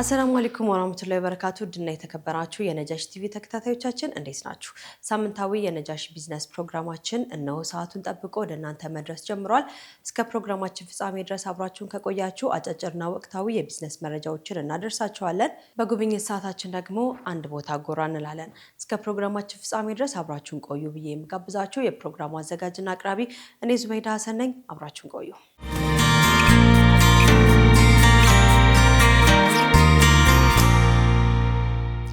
አሰላሙ አለይኩም ወራህመቱላሂ ወበረካቱ ድና የተከበራችሁ የነጃሽ ቲቪ ተከታታዮቻችን እንዴት ናችሁ? ሳምንታዊ የነጃሽ ቢዝነስ ፕሮግራማችን እነሆ ሰዓቱን ጠብቆ ወደ እናንተ መድረስ ጀምሯል። እስከ ፕሮግራማችን ፍጻሜ ድረስ አብራችሁን ከቆያችሁ አጫጭርና ወቅታዊ የቢዝነስ መረጃዎችን እናደርሳችኋለን። በጉብኝት ሰዓታችን ደግሞ አንድ ቦታ ጎራ እንላለን። እስከ ፕሮግራማችን ፍጻሜ ድረስ አብራችሁን ቆዩ ብዬ የምጋብዛችሁ የፕሮግራሙ አዘጋጅና አቅራቢ እኔ ዙበይዳ ሀሰን ነኝ። አብራችሁን ቆዩ።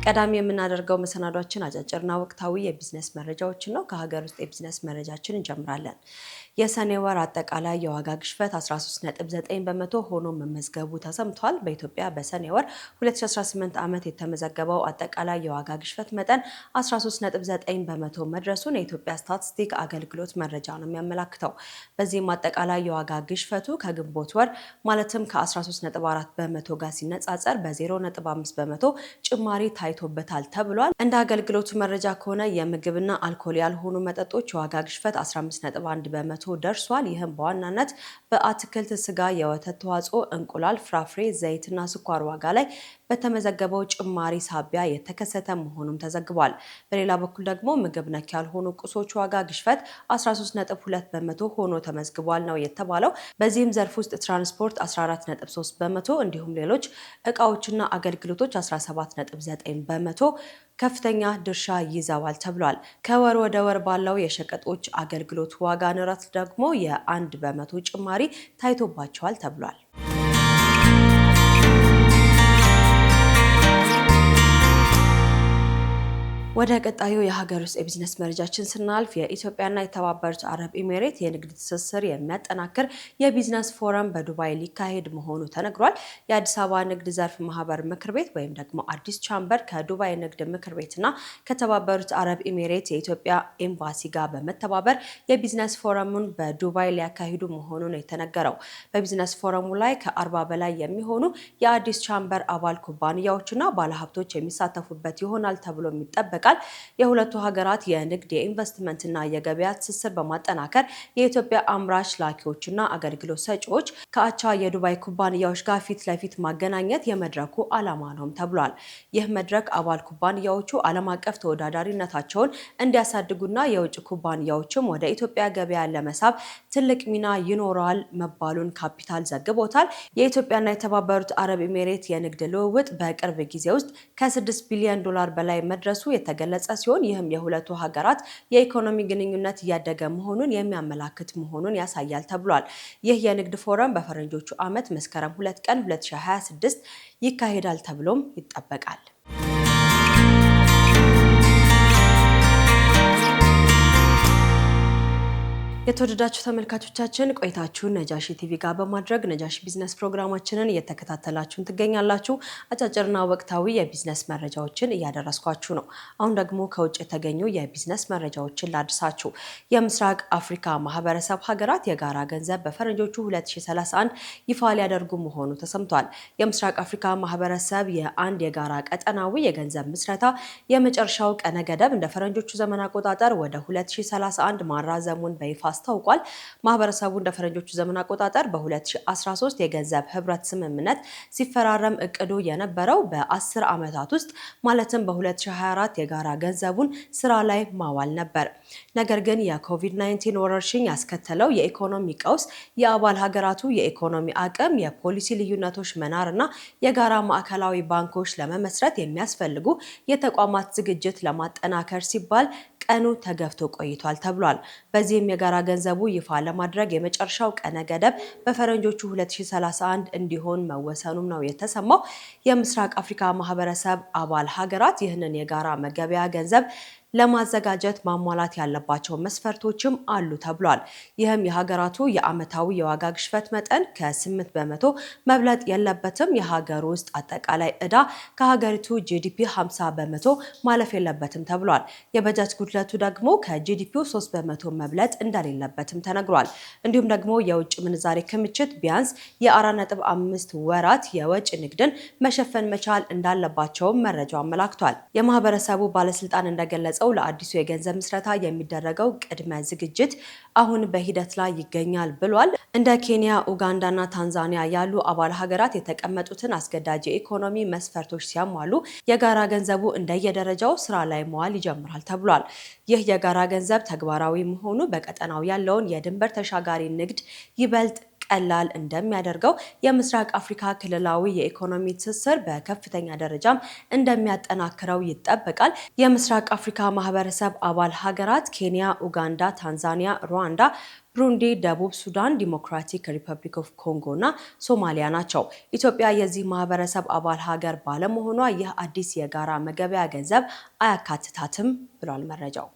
ቀዳሚ የምናደርገው መሰናዷችን አጫጭርና ወቅታዊ የቢዝነስ መረጃዎችን ነው። ከሀገር ውስጥ የቢዝነስ መረጃችን እንጀምራለን። የሰኔ ወር አጠቃላይ የዋጋ ግሽበት 13.9 በመቶ ሆኖ መመዝገቡ ተሰምቷል። በኢትዮጵያ በሰኔ ወር 2018 ዓመት የተመዘገበው አጠቃላይ የዋጋ ግሽበት መጠን 13.9 በመቶ መድረሱን የኢትዮጵያ ስታቲስቲክ አገልግሎት መረጃ ነው የሚያመላክተው። በዚህም አጠቃላይ የዋጋ ግሽበቱ ከግንቦት ወር ማለትም ከ13.4 በመቶ ጋር ሲነጻጸር በ0.5 በመቶ ጭማሪ ታይቶበታል ተብሏል። እንደ አገልግሎቱ መረጃ ከሆነ የምግብና አልኮል ያልሆኑ መጠጦች የዋጋ ግሽበት 15.1 በመቶ ደርሷል። ይህም በዋናነት በአትክልት፣ ስጋ፣ የወተት ተዋጽኦ፣ እንቁላል፣ ፍራፍሬ፣ ዘይትና ስኳር ዋጋ ላይ በተመዘገበው ጭማሪ ሳቢያ የተከሰተ መሆኑም ተዘግቧል። በሌላ በኩል ደግሞ ምግብ ነክ ያልሆኑ ቁሶች ዋጋ ግሽበት 13.2 በመቶ ሆኖ ተመዝግቧል ነው የተባለው። በዚህም ዘርፍ ውስጥ ትራንስፖርት 14.3 በመቶ እንዲሁም ሌሎች እቃዎችና አገልግሎቶች 17.9 በመቶ ከፍተኛ ድርሻ ይዘዋል ተብሏል። ከወር ወደ ወር ባለው የሸቀጦች አገልግሎት ዋጋ ንረት ደግሞ የ1 በመቶ ጭማሪ ታይቶባቸዋል ተብሏል። ወደ ቀጣዩ የሀገር ውስጥ የቢዝነስ መረጃችን ስናልፍ የኢትዮጵያና የተባበሩት አረብ ኤሚሬት የንግድ ትስስር የሚያጠናክር የቢዝነስ ፎረም በዱባይ ሊካሄድ መሆኑ ተነግሯል። የአዲስ አበባ ንግድ ዘርፍ ማህበር ምክር ቤት ወይም ደግሞ አዲስ ቻምበር ከዱባይ ንግድ ምክር ቤትና ከተባበሩት አረብ ኤሚሬት የኢትዮጵያ ኤምባሲ ጋር በመተባበር የቢዝነስ ፎረሙን በዱባይ ሊያካሂዱ መሆኑን የተነገረው። በቢዝነስ ፎረሙ ላይ ከ40 በላይ የሚሆኑ የአዲስ ቻምበር አባል ኩባንያዎችና ባለሀብቶች የሚሳተፉበት ይሆናል ተብሎ የሚጠበቃል። የሁለቱ ሀገራት የንግድ የኢንቨስትመንትና የገበያ ትስስር በማጠናከር የኢትዮጵያ አምራች ላኪዎችና አገልግሎት ሰጪዎች ከአቻ የዱባይ ኩባንያዎች ጋር ፊት ለፊት ማገናኘት የመድረኩ ዓላማ ነውም ተብሏል። ይህ መድረክ አባል ኩባንያዎቹ ዓለም አቀፍ ተወዳዳሪነታቸውን እንዲያሳድጉና የውጭ ኩባንያዎችም ወደ ኢትዮጵያ ገበያ ለመሳብ ትልቅ ሚና ይኖረዋል መባሉን ካፒታል ዘግቦታል። የኢትዮጵያና የተባበሩት አረብ ኤሚሬት የንግድ ልውውጥ በቅርብ ጊዜ ውስጥ ከ6 ቢሊዮን ዶላር በላይ መድረሱ የተገለጸ ሲሆን ይህም የሁለቱ ሀገራት የኢኮኖሚ ግንኙነት እያደገ መሆኑን የሚያመላክት መሆኑን ያሳያል ተብሏል። ይህ የንግድ ፎረም በፈረንጆቹ ዓመት መስከረም 2 ቀን 2026 ይካሄዳል ተብሎም ይጠበቃል። የተወደዳችሁ ተመልካቾቻችን ቆይታችሁን ነጃሺ ቲቪ ጋር በማድረግ ነጃሺ ቢዝነስ ፕሮግራማችንን እየተከታተላችሁን ትገኛላችሁ። አጫጭርና ወቅታዊ የቢዝነስ መረጃዎችን እያደረስኳችሁ ነው። አሁን ደግሞ ከውጭ የተገኙ የቢዝነስ መረጃዎችን ላድርሳችሁ። የምስራቅ አፍሪካ ማህበረሰብ ሀገራት የጋራ ገንዘብ በፈረንጆቹ 2031 ይፋ ሊያደርጉ መሆኑ ተሰምቷል። የምስራቅ አፍሪካ ማህበረሰብ የአንድ የጋራ ቀጠናዊ የገንዘብ ምስረታ የመጨረሻው ቀነ ገደብ እንደ ፈረንጆቹ ዘመን አቆጣጠር ወደ 2031 ማራዘሙን በይፋ አስታውቋል። ማህበረሰቡ እንደ ፈረንጆቹ ዘመን አቆጣጠር በ2013 የገንዘብ ህብረት ስምምነት ሲፈራረም እቅዱ የነበረው በ10 ዓመታት ውስጥ ማለትም በ2024 የጋራ ገንዘቡን ስራ ላይ ማዋል ነበር። ነገር ግን የኮቪድ-19 ወረርሽኝ ያስከተለው የኢኮኖሚ ቀውስ የአባል ሀገራቱ የኢኮኖሚ አቅም፣ የፖሊሲ ልዩነቶች መናር እና የጋራ ማዕከላዊ ባንኮች ለመመስረት የሚያስፈልጉ የተቋማት ዝግጅት ለማጠናከር ሲባል ቀኑ ተገፍቶ ቆይቷል ተብሏል። በዚህም የጋራ ገንዘቡ ይፋ ለማድረግ የመጨረሻው ቀነ ገደብ በፈረንጆቹ 2031 እንዲሆን መወሰኑም ነው የተሰማው። የምስራቅ አፍሪካ ማህበረሰብ አባል ሀገራት ይህንን የጋራ መገበያ ገንዘብ ለማዘጋጀት ማሟላት ያለባቸው መስፈርቶችም አሉ ተብሏል። ይህም የሀገራቱ የዓመታዊ የዋጋ ግሽበት መጠን ከ8 በመቶ መብለጥ የለበትም። የሀገር ውስጥ አጠቃላይ ዕዳ ከሀገሪቱ ጂዲፒ 50 በመቶ ማለፍ የለበትም ተብሏል። የበጀት ጉድለቱ ደግሞ ከጂዲፒው 3 በመቶ መብለጥ እንደሌለበትም ተነግሯል። እንዲሁም ደግሞ የውጭ ምንዛሬ ክምችት ቢያንስ የ4.5 ወራት የወጭ ንግድን መሸፈን መቻል እንዳለባቸውም መረጃው አመላክቷል። የማህበረሰቡ ባለስልጣን እንደገለጸ እንደገለጸው ለአዲሱ የገንዘብ ምስረታ የሚደረገው ቅድመ ዝግጅት አሁን በሂደት ላይ ይገኛል ብሏል። እንደ ኬንያ፣ ኡጋንዳና ታንዛኒያ ያሉ አባል ሀገራት የተቀመጡትን አስገዳጅ የኢኮኖሚ መስፈርቶች ሲያሟሉ የጋራ ገንዘቡ እንደየደረጃው ስራ ላይ መዋል ይጀምራል ተብሏል። ይህ የጋራ ገንዘብ ተግባራዊ መሆኑ በቀጠናው ያለውን የድንበር ተሻጋሪ ንግድ ይበልጥ ቀላል እንደሚያደርገው የምስራቅ አፍሪካ ክልላዊ የኢኮኖሚ ትስስር በከፍተኛ ደረጃም እንደሚያጠናክረው ይጠበቃል። የምስራቅ አፍሪካ ማህበረሰብ አባል ሀገራት ኬንያ፣ ኡጋንዳ፣ ታንዛኒያ፣ ሩዋንዳ፣ ብሩንዲ፣ ደቡብ ሱዳን፣ ዲሞክራቲክ ሪፐብሊክ ኦፍ ኮንጎ እና ሶማሊያ ናቸው። ኢትዮጵያ የዚህ ማህበረሰብ አባል ሀገር ባለመሆኗ ይህ አዲስ የጋራ መገበያ ገንዘብ አያካትታትም ብሏል መረጃው።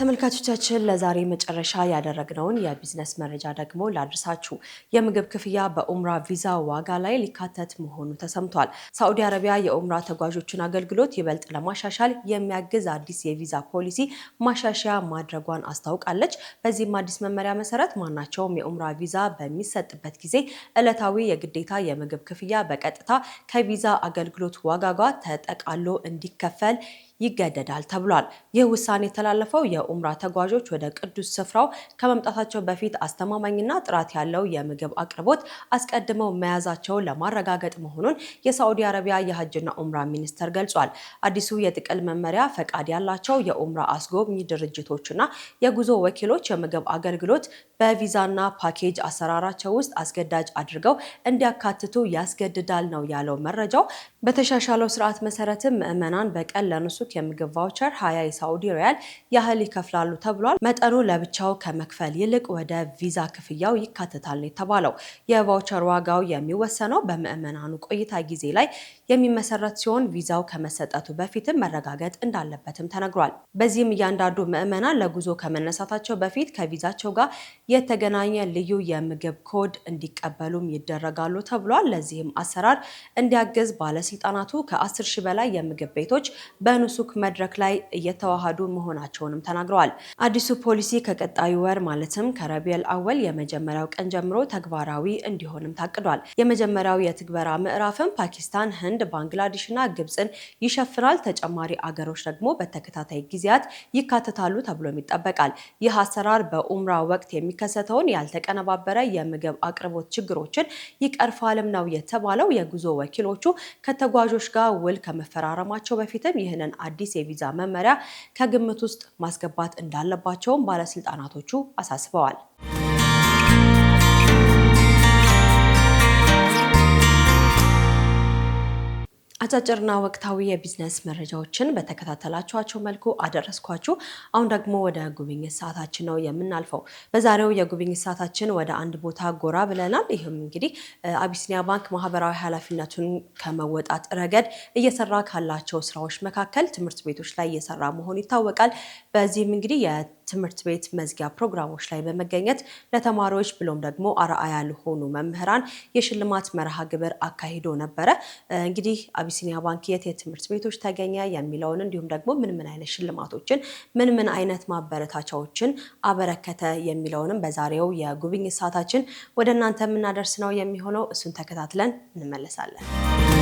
ተመልካቾቻችን ለዛሬ መጨረሻ ያደረግነውን የቢዝነስ መረጃ ደግሞ ላድርሳችሁ። የምግብ ክፍያ በኡምራ ቪዛ ዋጋ ላይ ሊካተት መሆኑ ተሰምቷል። ሳዑዲ አረቢያ የኡምራ ተጓዦችን አገልግሎት ይበልጥ ለማሻሻል የሚያግዝ አዲስ የቪዛ ፖሊሲ ማሻሻያ ማድረጓን አስታውቃለች። በዚህም አዲስ መመሪያ መሰረት ማናቸውም የኡምራ ቪዛ በሚሰጥበት ጊዜ ዕለታዊ የግዴታ የምግብ ክፍያ በቀጥታ ከቪዛ አገልግሎት ዋጋ ጋር ተጠቃሎ እንዲከፈል ይገደዳል ተብሏል። ይህ ውሳኔ የተላለፈው የኡምራ ተጓዦች ወደ ቅዱስ ስፍራው ከመምጣታቸው በፊት አስተማማኝና ጥራት ያለው የምግብ አቅርቦት አስቀድመው መያዛቸውን ለማረጋገጥ መሆኑን የሳዑዲ አረቢያ የሐጅና ኡምራ ሚኒስቴር ገልጿል። አዲሱ የጥቅል መመሪያ ፈቃድ ያላቸው የኡምራ አስጎብኚ ድርጅቶችና የጉዞ ወኪሎች የምግብ አገልግሎት በቪዛና ፓኬጅ አሰራራቸው ውስጥ አስገዳጅ አድርገው እንዲያካትቱ ያስገድዳል ነው ያለው መረጃው። በተሻሻለው ስርዓት መሰረትም ምዕመናን በቀን ለንሱክ የምግብ ቫውቸር 20 የሳዑዲ ሪያል ያህል ይከፍላሉ ተብሏል። መጠኑ ለብቻው ከመክፈል ይልቅ ወደ ቪዛ ክፍያው ይካተታል ነው የተባለው። የቫውቸር ዋጋው የሚወሰነው በምዕመናኑ ቆይታ ጊዜ ላይ የሚመሰረት ሲሆን ቪዛው ከመሰጠቱ በፊትም መረጋገጥ እንዳለበትም ተነግሯል። በዚህም እያንዳንዱ ምዕመናን ለጉዞ ከመነሳታቸው በፊት ከቪዛቸው ጋር የተገናኘ ልዩ የምግብ ኮድ እንዲቀበሉም ይደረጋሉ ተብሏል። ለዚህም አሰራር እንዲያግዝ ባለስልጣናቱ ከ10 ሺህ በላይ የምግብ ቤቶች በኑሱክ መድረክ ላይ እየተዋሃዱ መሆናቸውንም ተናግረዋል። አዲሱ ፖሊሲ ከቀጣዩ ወር ማለትም ከረቢዑል አወል የመጀመሪያው ቀን ጀምሮ ተግባራዊ እንዲሆንም ታቅዷል። የመጀመሪያው የትግበራ ምዕራፍም ፓኪስታን፣ ህንድ፣ ባንግላዴሽ እና ግብፅን ይሸፍናል። ተጨማሪ አገሮች ደግሞ በተከታታይ ጊዜያት ይካተታሉ ተብሎም ይጠበቃል። ይህ አሰራር በኡምራ ወቅት የሚከሰተውን ያልተቀነባበረ የምግብ አቅርቦት ችግሮችን ይቀርፋልም ነው የተባለው። የጉዞ ወኪሎቹ ከተጓዦች ጋር ውል ከመፈራረማቸው በፊትም ይህንን አዲስ የቪዛ መመሪያ ከግምት ውስጥ ማስገባት እንዳለባቸውም ባለስልጣናቶቹ አሳስበዋል። አጫጭርና ወቅታዊ የቢዝነስ መረጃዎችን በተከታተላችኋቸው መልኩ አደረስኳችሁ። አሁን ደግሞ ወደ ጉብኝት ሰዓታችን ነው የምናልፈው። በዛሬው የጉብኝት ሰዓታችን ወደ አንድ ቦታ ጎራ ብለናል። ይህም እንግዲህ አቢሲኒያ ባንክ ማህበራዊ ኃላፊነቱን ከመወጣት ረገድ እየሰራ ካላቸው ስራዎች መካከል ትምህርት ቤቶች ላይ እየሰራ መሆኑ ይታወቃል። በዚህም እንግዲህ ትምህርት ቤት መዝጊያ ፕሮግራሞች ላይ በመገኘት ለተማሪዎች ብሎም ደግሞ አርአያ ለሆኑ መምህራን የሽልማት መርሃ ግብር አካሂዶ ነበረ። እንግዲህ አቢሲኒያ ባንክ የት ትምህርት ቤቶች ተገኘ የሚለውን እንዲሁም ደግሞ ምን አይነት ሽልማቶችን ምን አይነት ማበረታቻዎችን አበረከተ የሚለውንም በዛሬው የጉብኝት ሰዓታችን ወደ እናንተ የምናደርስ ነው የሚሆነው። እሱን ተከታትለን እንመለሳለን።